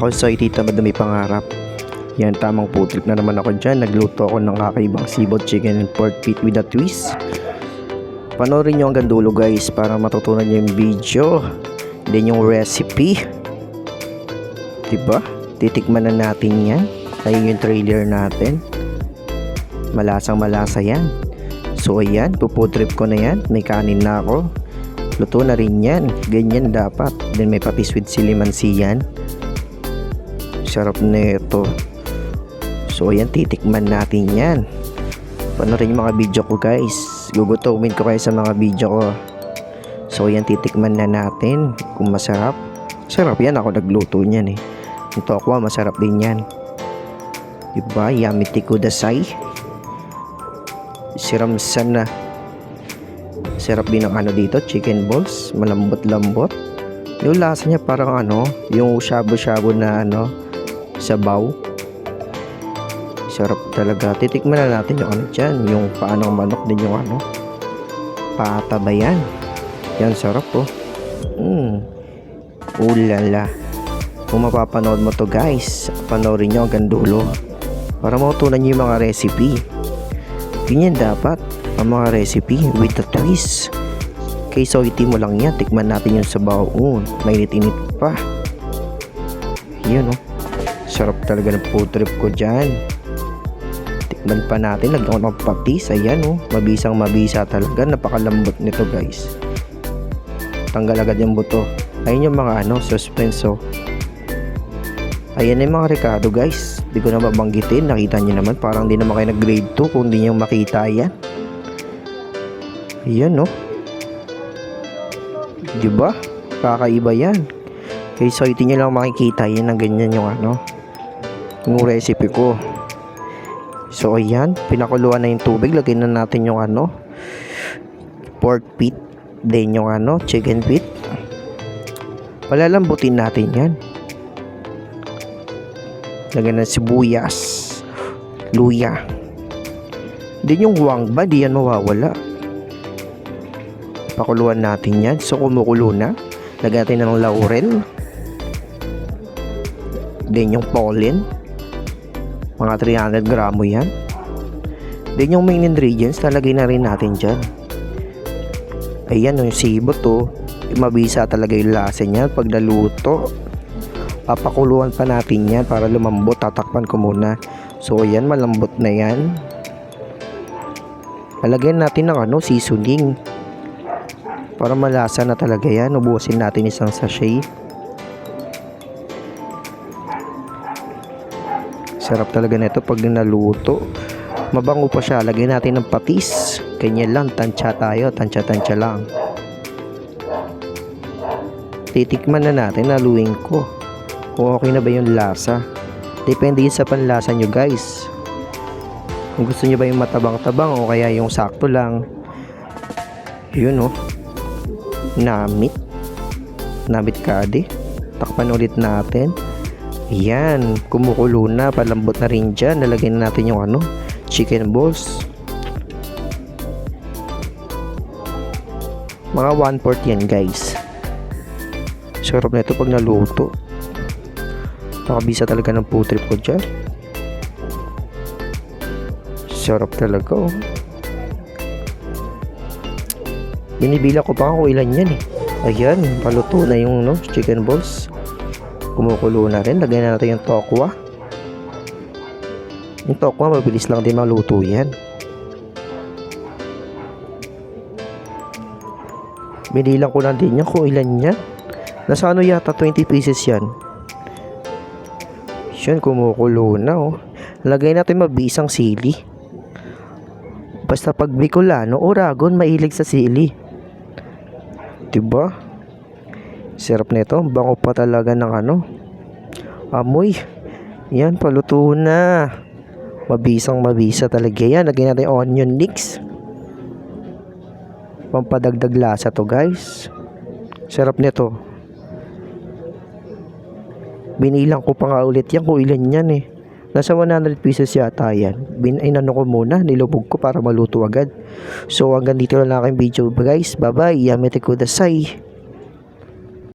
Ako sa Tita Mad na may pangarap. Yan, tamang food trip na naman ako dyan. Nagluto ako ng kakaibang sibot chicken and pork feet with a twist. Panoorin nyo hanggang dulo guys para matutunan nyo yung video. Then yung recipe. Diba? Titikman na natin yan. Ayun yung trailer natin. Malasang malasa yan. So ayan, food trip ko na yan. May kanin na ako. Luto na rin yan. Ganyan dapat. Then may patis with silimansi yan. Sarap na ito. So ayan, titikman natin yan. Panoorin yung mga video ko guys. Gugutumin ko kayo sa mga video ko. So ayan, titikman na natin kung masarap. Sarap yan, ako nagluto niyan eh. Ito ako, masarap din yan. Diba? Yamete kudasai. Siramsan na. Sarap din ang ano dito, chicken balls. Malambot-lambot. Yung lasa niya parang ano, yung shabu-shabu na ano, sabaw. Sarap talaga. Titikman na natin yung ano dyan. Yung paanong manok din yung ano. Pata ba yan? Yan, sarap po. Ulala. Kung mapapanood mo to guys, panoorin nyo hanggang dulo. Para mautunan nyo yung mga recipe. Ganyan dapat. Ang mga recipe with the twist. Kay soiti mo lang yan. Tikman natin yung sabaw. Mainit-init pa. Yan sarap talaga ng food trip ko dyan. Tikman pa natin. Lagyan ko ng patis. Ayan mabisang mabisa talaga. Napakalambot nito guys. Tanggal agad yung buto. Ayun yung mga suspense. Ayan yung mga rekado guys. Hindi ko na mabanggitin. Nakita nyo naman. Parang di naman kayo nag grade 2 kung di nyo makita yan. Ayan diba? Kakaiba yan. Kaya so ito nyo lang makikita yan na ganyan yung yung recipe ko. So ayan, pinakuluan na yung tubig. Lagyan na natin yung pork feet. Then yung chicken feet. Palalambutin natin yan. Lagyan na sibuyas, luya. Then yung wang ba, di yan mawawala. Pakuluan natin yan. So kumukulo na. Lagyan natin ng laurel. Then yung pollen. Mga 300 gramo yan. Then yung main ingredients, talagay na rin natin dyan. Ayan yung sibot mabisa talaga yung lasa niya pag naluto. Papakuluan pa natin yan para lumambot. Tatakpan ko muna. So ayan, malambot na yan. Lalagyan natin ng seasoning. Para malasa na talaga yan. Ubusin natin isang sachet. Sarap talaga nito pag naluto. Mabango pa siya. Lagyan natin ng patis. Ganyan lang. Tansya tayo. Tansya lang. Titikman na natin. Naluin ko. Kung okay na ba yung lasa. Depende yun sa panlasa nyo guys. Kung gusto nyo ba yung matabang-tabang o kaya yung sakto lang. Yun Namit kadi. Takpan ulit natin. Ayan, kumukulo na, palambot na rin dyan. Lalagyan natin yung chicken balls. Mga 1/4 yan guys. Sarap na ito pag naluto. Nakabisa talaga ng food trip ko dyan. Sarap talaga Binibila ko pa kung ilan yan Ayan, paluto na yung chicken balls. Kumukulo na rin. Lagyan na natin yung tokwa. Yung tokwa, mabilis lang din maluto yan. Binilang ko lang din yan kung ilan yan. Nasa yata 20 pieces yan. Yan, kumukulo na Lagay natin mabisang sili. Basta pag Bicolano, Oragon, mahilig sa sili. Diba? Sarap nito. Bango pa talaga ng amoy. Yan, paluto na. Mabisang mabisa talaga yan. Lagyan natin onion mix. Pampadagdag lasa to guys. Sarap nito. Binilang ko pa nga ulit yan kung ilan yan Nasa 100 pieces yata yan. Inano ko muna, nilubog ko para maluto agad. So hanggang dito lang aking video guys. Bye bye. Yamete kudasai.